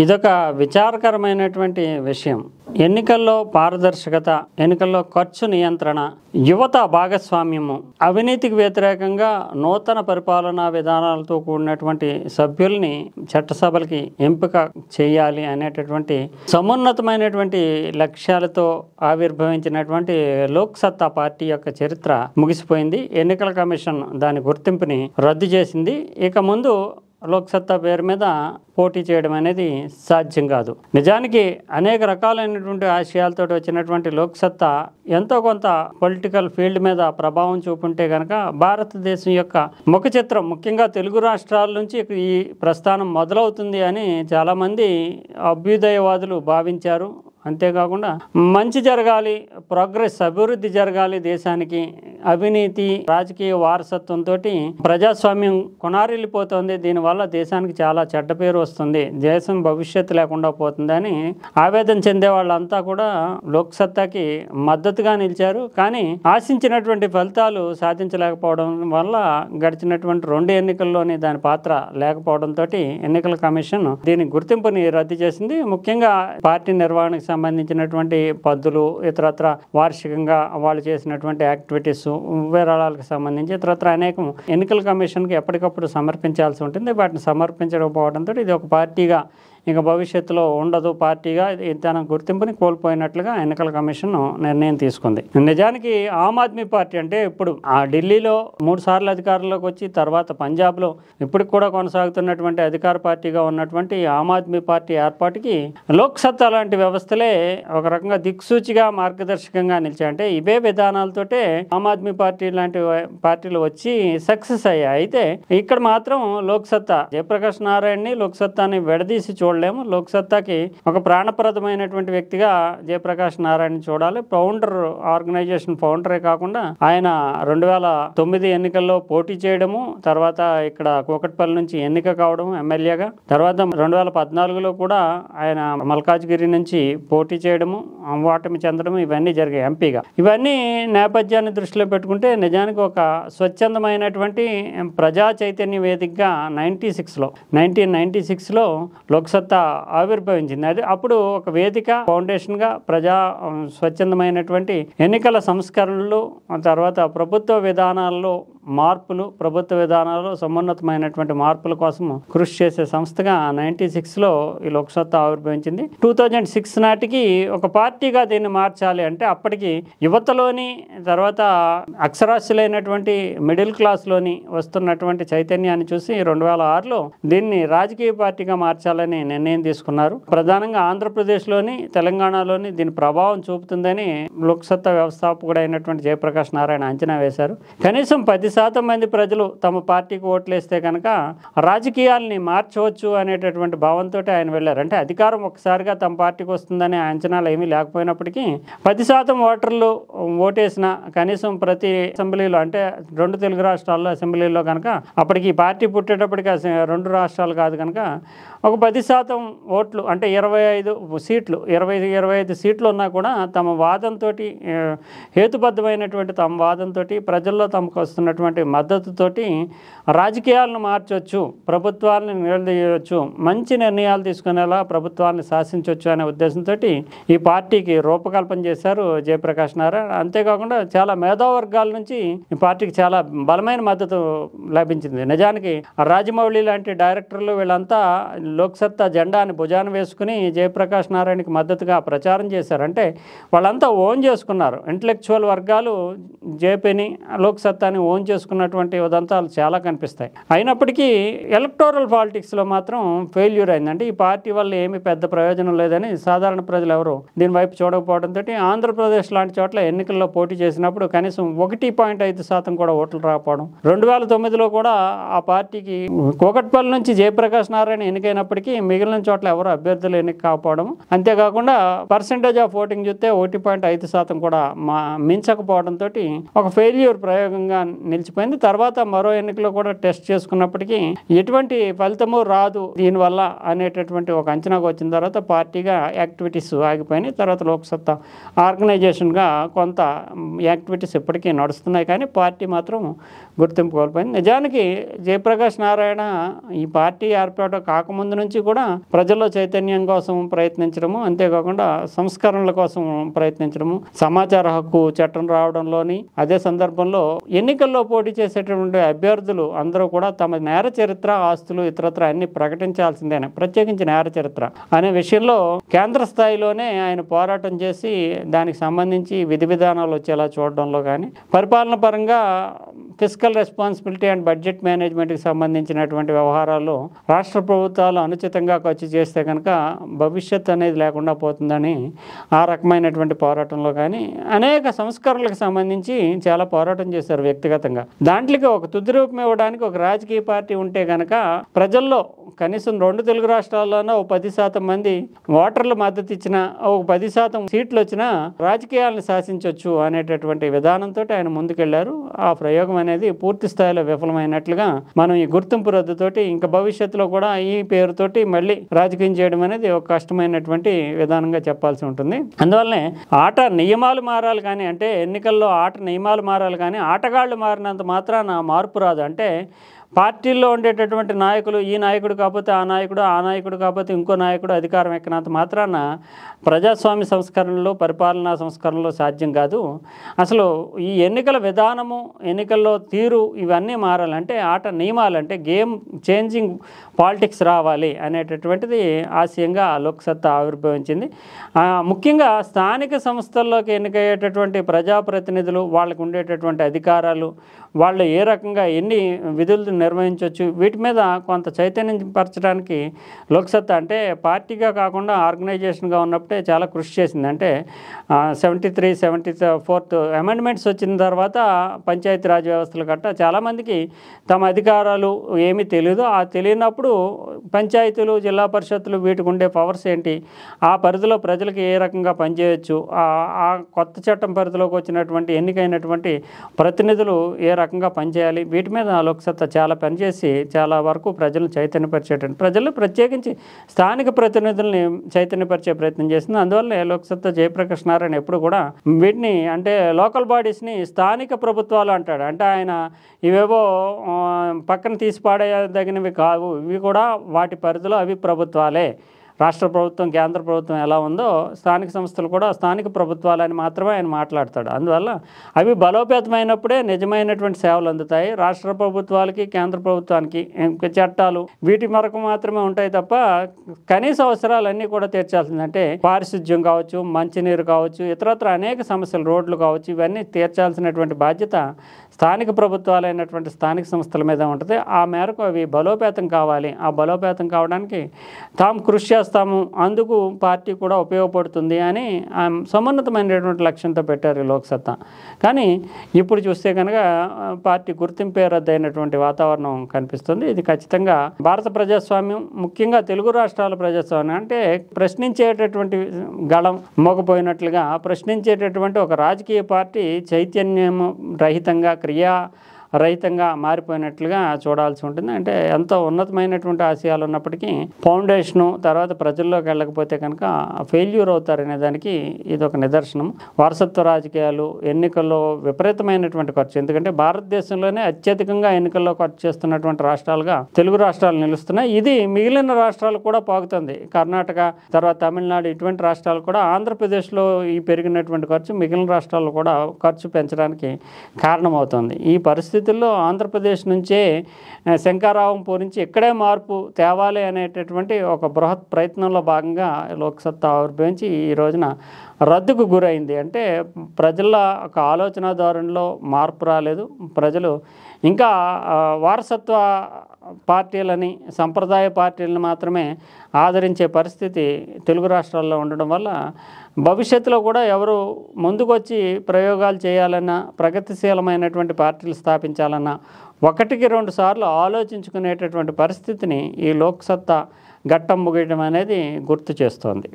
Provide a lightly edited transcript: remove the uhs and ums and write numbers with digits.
ఇదొక విచారకరమైనటువంటి విషయం. ఎన్నికల్లో పారదర్శకత, ఎన్నికల్లో ఖర్చు నియంత్రణ, యువత భాగస్వామ్యము, అవినీతికి వ్యతిరేకంగా నూతన పరిపాలనా విధానాలతో కూడినటువంటి సభ్యుల్ని చట్టసభలకి ఎంపిక చేయాలి అనేటటువంటి సమున్నతమైనటువంటి లక్ష్యాలతో ఆవిర్భవించినటువంటి లోక్సత్తా పార్టీ యొక్క చరిత్ర ముగిసిపోయింది. ఎన్నికల కమిషన్ దాని గుర్తింపుని రద్దు చేసింది. ఇక ముందు లోక్సత్తా పేరు మీద పోటీ చేయడం అనేది సాధ్యం కాదు. నిజానికి అనేక రకాలైనటువంటి ఆశయాలతో వచ్చినటువంటి లోక్సత్తా ఎంతో కొంత పొలిటికల్ ఫీల్డ్ మీద ప్రభావం చూపుంటే కనుక భారతదేశం యొక్క ముఖ చిత్రం, ముఖ్యంగా తెలుగు రాష్ట్రాల నుంచి ఈ ప్రస్థానం మొదలవుతుంది అని చాలామంది అభ్యుదయవాదులు భావించారు. అంతేకాకుండా మంచి జరగాలి, ప్రోగ్రెస్, అభివృద్ధి జరగాలి దేశానికి, అవినీతి రాజకీయ వారసత్వంతో ప్రజాస్వామ్యం కొనారిల్లిపోతుంది, దీనివల్ల దేశానికి చాలా చెడ్డ పేరు వస్తుంది, దేశం భవిష్యత్తు లేకుండా పోతుందని ఆవేదన చెందే వాళ్ళంతా కూడా లోక్సత్తాకి మద్దతుగా నిలిచారు. కానీ ఆశించినటువంటి ఫలితాలు సాధించలేకపోవడం వల్ల గడిచినటువంటి 2 ఎన్నికల్లోని దాని పాత్ర లేకపోవడంతో ఎన్నికల కమిషన్ దీని గుర్తింపుని రద్దు చేసింది. ముఖ్యంగా పార్టీ నిర్వహణకు సంబంధించినటువంటి పద్దులు, ఇతరత్ర వార్షికంగా వాళ్ళు చేసినటువంటి యాక్టివిటీస్, విరాళాలకు సంబంధించి ఇతరత్ర అనేకం ఎన్నికల కమిషన్కి ఎప్పటికప్పుడు సమర్పించాల్సి ఉంటుంది. వాటిని సమర్పించకపోవడంతో ఇది ఒక పార్టీగా ఇక భవిష్యత్తులో ఉండదు, పార్టీగా తన గుర్తింపుని కోల్పోయినట్లుగా ఎన్నికల కమిషన్ నిర్ణయం తీసుకుంది. నిజానికి ఆమ్ ఆద్మీ పార్టీ అంటే ఇప్పుడు ఆ ఢిల్లీలో 3 సార్లు అధికారంలోకి వచ్చి తర్వాత పంజాబ్లో ఇప్పటికి కూడా కొనసాగుతున్నటువంటి అధికార పార్టీగా ఉన్నటువంటి ఆమ్ ఆద్మీ పార్టీ ఏర్పాటుకి లోక్సత్తా లాంటి వ్యవస్థలే ఒక రకంగా దిక్సూచిగా మార్గదర్శకంగా నిలిచాయి. అంటే ఇవే విధానాలతోటే ఆమ్ ఆద్మీ పార్టీ లాంటి పార్టీలు వచ్చి సక్సెస్ అయ్యాయి. అయితే ఇక్కడ మాత్రం లోక్సత్తా, జయప్రకాష్ నారాయణని లోక్సత్తాని విడదీసి చూడలేము. లోక్సత్తాకి ఒక ప్రాణప్రదమైనటువంటి వ్యక్తిగా జయప్రకాష్ నారాయణ చూడాలి. ఫౌండర్, ఆర్గనైజేషన్ ఫౌండరే కాకుండా ఆయన 2009 ఎన్నికల్లో పోటీ చేయడము, తర్వాత ఇక్కడ కూకట్పల్లి నుంచి ఎన్నిక కావడం ఎమ్మెల్యేగా, తర్వాత 2014లో కూడా ఆయన మల్కాజ్గిరి నుంచి పోటీ చేయడము, ఓటమి చెందడం, ఇవన్నీ జరిగాయి ఎంపీగా. ఇవన్నీ నేపథ్యాన్ని దృష్టిలో పెట్టుకుంటే నిజానికి ఒక స్వచ్ఛందమైనటువంటి ప్రజా చైతన్య వేదికగా 1996లో లోక్సత్తా ఆవిర్భవించింది. అది అప్పుడు ఒక వేదిక, ఫౌండేషన్గా ప్రజా స్వచ్ఛందమైనటువంటి ఎన్నికల సంస్కరణలు, తర్వాత ప్రభుత్వ విధానాల్లో మార్పులు, ప్రభుత్వ విధానాల్లో సమున్నతమైనటువంటి మార్పుల కోసం కృషి చేసే సంస్థగా 96లో ఈ లోక్సత్తా ఆవిర్భవించింది. 2006 నాటికి ఒక పార్టీగా దీన్ని మార్చాలి అంటే అప్పటికి యువతలోని, తర్వాత అక్షరాస్యులైనటువంటి మిడిల్ క్లాస్లోని వస్తున్నటువంటి చైతన్యాన్ని చూసి 2006లో దీన్ని రాజకీయ పార్టీగా మార్చాలని నిర్ణయం తీసుకున్నారు. ప్రధానంగా ఆంధ్రప్రదేశ్లోని, తెలంగాణలోని దీని ప్రభావం చూపుతుందని లోక్సత్తా వ్యవస్థాపకుడైనటువంటి జయప్రకాష్ నారాయణ అంచనా వేశారు. కనీసం 10% మంది ప్రజలు తమ పార్టీకి ఓట్లేస్తే కనుక రాజకీయాల్ని మార్చవచ్చు అనేటటువంటి భావంతో ఆయన వెళ్ళారు. అంటే అధికారం ఒకసారిగా తమ పార్టీకి వస్తుందనే అంచనాలు ఏమీ లేకపోయినప్పటికీ 10% ఓటర్లు ఓటేసిన, కనీసం ప్రతి అసెంబ్లీలో, అంటే 2 తెలుగు రాష్ట్రాల్లో అసెంబ్లీలో కనుక అప్పటికి పార్టీ పుట్టేటప్పటికి 2 రాష్ట్రాలు కాదు కనుక ఒక 10% ఓట్లు, అంటే 25 సీట్లు, 25 సీట్లు ఉన్నా కూడా తమ వాదంతో, హేతుబద్ధమైనటువంటి తమ వాదంతో, ప్రజల్లో తమకు వస్తున్నటువంటి మద్దతుతోటి రాజకీయాలను మార్చవచ్చు, ప్రభుత్వాలను నిలదీయవచ్చు, మంచి నిర్ణయాలు తీసుకునేలా ప్రభుత్వాన్ని శాసించవచ్చు అనే ఉద్దేశంతో ఈ పార్టీకి రూపకల్పన చేశారు జయప్రకాష్ నారాయణ. అంతేకాకుండా చాలా మేధావర్గాల నుంచి ఈ పార్టీకి చాలా బలమైన మద్దతు లభించింది. నిజానికి రాజమౌళి లాంటి డైరెక్టర్లు వీళ్ళంతా లోక్సత్తా జెండాని భుజాన వేసుకుని జయప్రకాష్ నారాయణకి మద్దతుగా ప్రచారం చేశారు. అంటే వాళ్ళంతా ఓన్ చేసుకున్నారు. ఇంటలెక్చువల్ వర్గాలు జేపీని, లోక్సత్తాని ఓన్ చేసుకున్నటువంటి ఉదంతాలు చాలా కనిపిస్తాయి. అయినప్పటికీ ఎలక్టోరల్ పాలిటిక్స్లో మాత్రం ఫెయిల్యూర్ అయింది. అంటే ఈ పార్టీ వల్ల ఏమీ పెద్ద ప్రయోజనం లేదని సాధారణ ప్రజలు ఎవరు దీని వైపు చూడకపోవడంతో ఆంధ్రప్రదేశ్ లాంటి చోట్ల ఎన్నికల్లో పోటీ చేసినప్పుడు కనీసం 1.5% కూడా ఓట్లు రాకపోవడం. 2009లో కూడా ఆ పార్టీకి కూకట్పల్లి నుంచి జయప్రకాష్ నారాయణ ఎన్నికైనప్పటికీ మిగిలిన చోట్ల ఎవరు అభ్యర్థులు ఎన్నిక కాకపోవడం, అంతేకాకుండా పర్సెంటేజ్ ఆఫ్ ఓటింగ్ చూస్తే 1.5% కూడా మించకపోవడంతో ఒక ఫెయిల్యూర్ ప్రయోగంగా నిలిచి నిలిచిపోయింది. తర్వాత మరో ఎన్నికలో కూడా టెస్ట్ చేసుకున్నప్పటికీ ఎటువంటి ఫలితము రాదు దీనివల్ల అనేటటువంటి ఒక అంచనాకు వచ్చిన తర్వాత పార్టీగా యాక్టివిటీస్ ఆగిపోయినాయి. తర్వాత లోక్సత్తా ఆర్గనైజేషన్గా కొంత యాక్టివిటీస్ ఇప్పటికీ నడుస్తున్నాయి, కానీ పార్టీ మాత్రం గుర్తింపు కోల్పోయింది. నిజానికి జయప్రకాష్ నారాయణ ఈ పార్టీ ఏర్పాటు కాకముందు నుంచి కూడా ప్రజల్లో చైతన్యం కోసం ప్రయత్నించడము, అంతేకాకుండా సంస్కరణల కోసం ప్రయత్నించడము, సమాచార హక్కు చట్టం రావడంలోని అదే సందర్భంలో ఎన్నికల్లో పోటీ చేసేటటువంటి అభ్యర్థులు అందరూ కూడా తమ నేర చరిత్ర, ఆస్తులు, ఇతరత్ర అన్ని ప్రకటించాల్సిందేనా, ప్రత్యేకించి నేర చరిత్ర అనే విషయంలో కేంద్ర స్థాయిలోనే ఆయన పోరాటం చేసి దానికి సంబంధించి విధి విధానాలు వచ్చేలా చూడడంలో కానీ, పరిపాలన పరంగా ఫిస్కల్ రెస్పాన్సిబిలిటీ అండ్ బడ్జెట్ మేనేజ్మెంట్కి సంబంధించినటువంటి వ్యవహారాల్లో రాష్ట్ర ప్రభుత్వాలు అనుచితంగా ఖర్చు చేస్తే కనుక భవిష్యత్ అనేది లేకుండా పోతుందని ఆ రకమైనటువంటి పోరాటంలో కానీ అనేక సంస్కరణలకు సంబంధించి చాలా పోరాటం చేశారు వ్యక్తిగతంగా. దాంట్లోకి ఒక తుది రూపం ఇవ్వడానికి ఒక రాజకీయ పార్టీ ఉంటే కనుక ప్రజల్లో కనీసం 2 తెలుగు రాష్ట్రాల్లోనూ 10% మంది ఓటర్లు మద్దతు ఇచ్చిన, 10% సీట్లు వచ్చినా రాజకీయాలను శాసించవచ్చు అనేటటువంటి విధానంతో ఆయన ముందుకెళ్లారు. ఆ ప్రయోగం అనేది పూర్తి స్థాయిలో విఫలమైనట్లుగా మనం ఈ గుర్తింపు రద్దుతోటి ఇంకా భవిష్యత్తులో కూడా ఈ పేరుతోటి మళ్ళీ రాజకీయం చేయడం అనేది ఒక కష్టమైనటువంటి విధానంగా చెప్పాల్సి ఉంటుంది. అందువల్లనే ఆట నియమాలు మారాలి కానీ, అంటే ఎన్నికల్లో ఆట నియమాలు మారాలి కానీ ఆటగాళ్లు మారినంత మాత్రాన మార్పు రాదు. అంటే పార్టీల్లో ఉండేటటువంటి నాయకులు ఈ నాయకుడు కాకపోతే ఆ నాయకుడు, ఆ నాయకుడు కాకపోతే ఇంకో నాయకుడు అధికారం ఎక్కినంత మాత్రాన ప్రజాస్వామ్య సంస్కరణలు, పరిపాలనా సంస్కరణలు సాధ్యం కాదు. అసలు ఈ ఎన్నికల విధానము, ఎన్నికల్లో తీరు ఇవన్నీ మారాలంటే ఆట నియమాలు, అంటే గేమ్ చేంజింగ్ పాలిటిక్స్ రావాలి అనేటటువంటిది ఆశయంగా లోక్సత్తా ఆవిర్భవించింది. ముఖ్యంగా స్థానిక సంస్థల్లోకి ఎన్నికయ్యేటటువంటి ప్రజాప్రతినిధులు, వాళ్ళకు ఉండేటటువంటి అధికారాలు, వాళ్ళు ఏ రకంగా ఎన్ని విధులు నిర్వహించవచ్చు, వీటి మీద కొంత చైతన్యం పరచడానికి లోక్సత్తా అంటే పార్టీగా కాకుండా ఆర్గనైజేషన్గా ఉన్నప్పుడే చాలా కృషి చేసింది. అంటే 73, 74th అమెండ్మెంట్స్ వచ్చిన తర్వాత పంచాయతీరాజ్ వ్యవస్థలు గట్ట చాలామందికి తమ అధికారాలు ఏమీ తెలియదు. ఆ తెలియనప్పుడు పంచాయతీలు, జిల్లా పరిషత్తులు వీటికి ఉండే పవర్స్ ఏంటి, ఆ పరిధిలో ప్రజలకు ఏ రకంగా పనిచేయవచ్చు, ఆ కొత్త చట్టం పరిధిలోకి వచ్చినటువంటి ఎన్నికైనటువంటి ప్రతినిధులు ఏ రకంగా పనిచేయాలి, వీటి మీద లోక్సత్తా చాలా పనిచేసి చాలా వరకు ప్రజలను చైతన్యపరిచేటట్టు, ప్రజలు ప్రత్యేకించి స్థానిక ప్రతినిధుల్ని చైతన్యపరిచే ప్రయత్నం చేసింది. అందువల్ల లోక్సత్తా జయప్రకాష్ నారాయణ ఎప్పుడు కూడా వీటిని, అంటే లోకల్ బాడీస్ని స్థానిక ప్రభుత్వాలు అంటాడు. అంటే ఆయన ఇవేవో పక్కన తీసి పాడేయదగినవి కావు, ఇవి కూడా వాటి పరిధిలో అవి ప్రభుత్వాలే. రాష్ట్ర ప్రభుత్వం, కేంద్ర ప్రభుత్వం ఎలా ఉందో స్థానిక సంస్థలు కూడా స్థానిక ప్రభుత్వాలని మాత్రమే ఆయన మాట్లాడతాడు. అందువల్ల అవి బలోపేతమైనప్పుడే నిజమైనటువంటి సేవలు అందుతాయి. రాష్ట్ర ప్రభుత్వాలకి, కేంద్ర ప్రభుత్వానికి చట్టాలు వీటి వరకు మాత్రమే ఉంటాయి తప్ప కనీస అవసరాలన్నీ కూడా తీర్చాల్సింది. అంటే పారిశుధ్యం కావచ్చు, మంచినీరు కావచ్చు, ఇతరత్ర అనేక సమస్యలు, రోడ్లు కావచ్చు, ఇవన్నీ తీర్చాల్సినటువంటి బాధ్యత స్థానిక ప్రభుత్వాలైనటువంటి స్థానిక సంస్థల మీద ఉంటుంది. ఆ మేరకు అవి బలోపేతం కావాలి. ఆ బలోపేతం కావడానికి తాము కృషి చేస్తాము, అందుకు పార్టీ కూడా ఉపయోగపడుతుంది అని సమున్నతమైనటువంటి లక్ష్యంతో పెట్టారు లోక్సత్తా. కానీ ఇప్పుడు చూస్తే కనుక పార్టీ గుర్తింపే రద్దయినటువంటి వాతావరణం కనిపిస్తుంది. ఇది ఖచ్చితంగా భారత ప్రజాస్వామ్యం, ముఖ్యంగా తెలుగు రాష్ట్రాల ప్రజాస్వామ్యం, అంటే ప్రశ్నించేటటువంటి గళం మోగపోయినట్లుగా ప్రశ్నించేటటువంటి ఒక రాజకీయ పార్టీ చైతన్యం రహితంగా, రహితంగా మారిపోయినట్లుగా చూడాల్సి ఉంటుంది. అంటే ఎంతో ఉన్నతమైనటువంటి ఆశయాలు ఉన్నప్పటికీ ఫౌండేషను తర్వాత ప్రజల్లోకి వెళ్ళకపోతే కనుక ఫెయిల్యూర్ అవుతారనే దానికి ఇది ఒక నిదర్శనం. వారసత్వ రాజకీయాలు, ఎన్నికల్లో విపరీతమైనటువంటి ఖర్చు, ఎందుకంటే భారతదేశంలోనే అత్యధికంగా ఎన్నికల్లో ఖర్చు చేస్తున్నటువంటి రాష్ట్రాలుగా తెలుగు రాష్ట్రాలు నిలుస్తున్నాయి. ఇది మిగిలిన రాష్ట్రాలు కూడా పాకుతుంది. కర్ణాటక, తర్వాత తమిళనాడు, ఇటువంటి రాష్ట్రాలు కూడా ఆంధ్రప్రదేశ్లో ఈ పెరిగినటువంటి ఖర్చు మిగిలిన రాష్ట్రాల్లో కూడా ఖర్చు పెంచడానికి కారణమవుతుంది. ఈ పరిస్థితుల్లో ఆంధ్రప్రదేశ్ నుంచే శంఖారావం పూరించి ఇక్కడే మార్పు తేవాలి అనేటటువంటి ఒక బృహత్ ప్రయత్నంలో భాగంగా లోక్సత్తా ఆవిర్భవించి ఈ రోజున రద్దుకు గురైంది. అంటే ప్రజల ఒక ఆలోచన ధోరణిలో మార్పు రాలేదు. ప్రజలు ఇంకా వారసత్వ పార్టీలని, సంప్రదాయ పార్టీలను మాత్రమే ఆదరించే పరిస్థితి తెలుగు రాష్ట్రాల్లో ఉండడం వల్ల భవిష్యత్తులో కూడా ఎవరు ముందుకొచ్చి ప్రయోగాలు చేయాలన్నా, ప్రగతిశీలమైనటువంటి పార్టీలు స్థాపించాలన్నా 1-2 సార్లు ఆలోచించుకునేటటువంటి పరిస్థితిని ఈ లోక్సత్తా ఘట్టం ముగియడం అనేది గుర్తు చేస్తోంది.